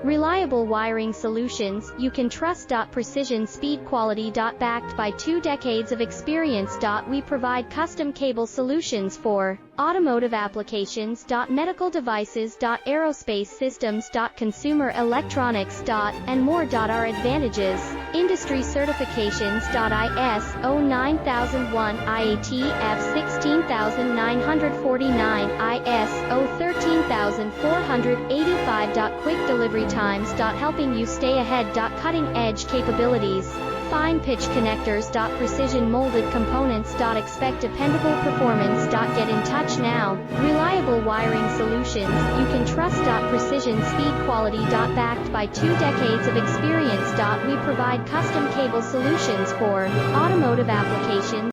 Reliable wiring solutions you can trust. Precision speed quality. Backed by 2 decades of experience. We provide custom cable solutions for automotive applications. Medical devices. Aerospace systems. Consumer electronics. And more. Our advantages: industry certifications. ISO 9001, IATF 16949, ISO 13485. Quick delivery times. Helping you stay ahead. Cutting-edge capabilities: fine pitch connectors. Precision molded components. Expect dependable performance. Get in touch now. Reliable wiring solutions you can trust. Precision speed quality. Backed by 2 decades of experience. We provide custom cable solutions for automotive applications.